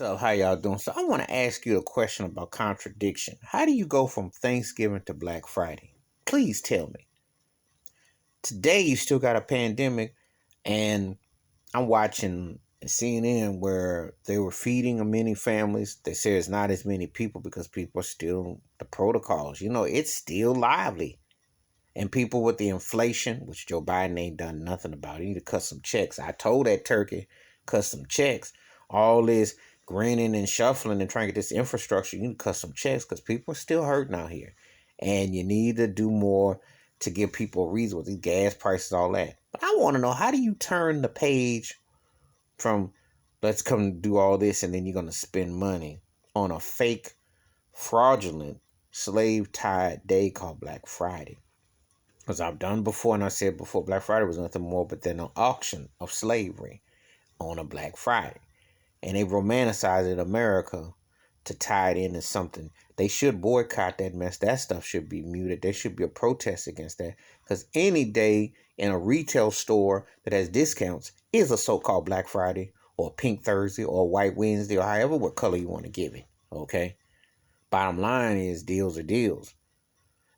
So how y'all doing? So I want to ask you a question about contradiction. How do you go from Thanksgiving to Black Friday? Please tell me. Today you still got a pandemic, and I'm watching CNN where they were feeding many families. They say it's not as many people because people are still the protocols. It's still lively. And people with the inflation, which Joe Biden ain't done nothing about. He need to cut some checks. I told that turkey, cut some checks. All this grinning and shuffling and trying to get this infrastructure, you need to cut some checks because people are still hurting out here. And you need to do more to give people a reason with these gas prices, all that. But I want to know, how do you turn the page from let's come do all this and then you're going to spend money on a fake, fraudulent, slave-tied day called Black Friday? Because I've done before, and I said before, Black Friday was nothing more but than an auction of slavery on a Black Friday. And they romanticize it in America to tie it into something. They should boycott that mess. That stuff should be muted. There should be a protest against that. Because any day in a retail store that has discounts is a so-called Black Friday or a Pink Thursday or a White Wednesday or however what color you want to give it. Okay? Bottom line is deals are deals.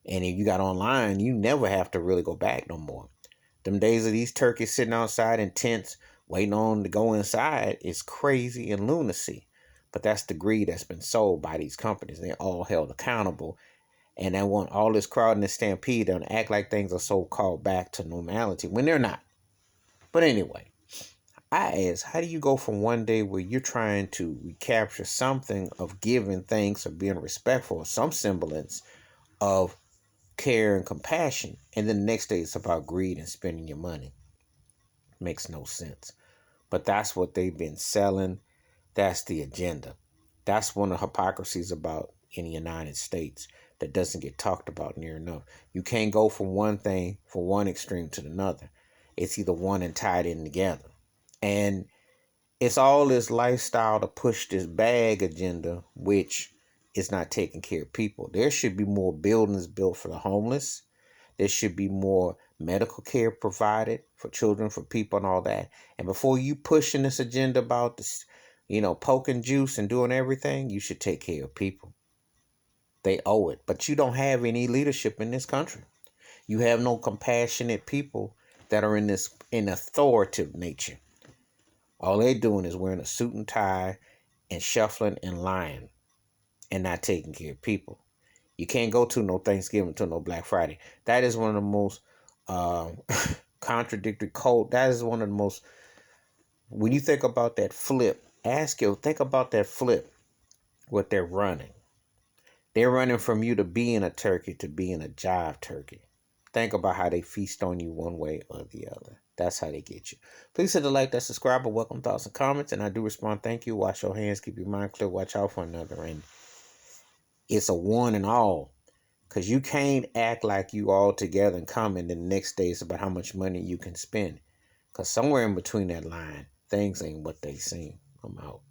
And if you got online, you never have to really go back no more. Them days of these turkeys sitting outside in tents, waiting on to go inside is crazy and lunacy. But that's the greed that's been sold by these companies. They're all held accountable. And they want all this crowd and this stampede and act like things are so-called back to normality when they're not. But anyway, I ask, how do you go from one day where you're trying to recapture something of giving thanks or being respectful or some semblance of care and compassion, and then the next day it's about greed and spending your money? Makes no sense. But that's what they've been selling. That's the agenda. That's one of the hypocrisies about in the United States that doesn't get talked about near enough. You can't go from one thing, from one extreme to another. It's either one and tied in together. And it's all this lifestyle to push this bag agenda, which is not taking care of people. There should be more buildings built for the homeless. There should be more medical care provided for children, for people, and all that. And before you pushing this agenda about this, poking juice and doing everything, you should take care of people. They owe it. But you don't have any leadership in this country. You have no compassionate people that are in authoritative nature. All they're doing is wearing a suit and tie and shuffling and lying and not taking care of people. You can't go to no Thanksgiving to no Black Friday. That is one of the most contradictory code. That is one of the most, when you think about that flip, think about that flip, what they're running. They're running from you to being a turkey to being a jive turkey. Think about how they feast on you one way or the other. That's how they get you. Please hit the like, that subscribe, or welcome thoughts and comments. And I do respond. Thank you. Wash your hands. Keep your mind clear. Watch out for another. And it's a one and all. Because you can't act like you all together and come, and the next day it's about how much money you can spend. Because somewhere in between that line, things ain't what they seem. I'm out.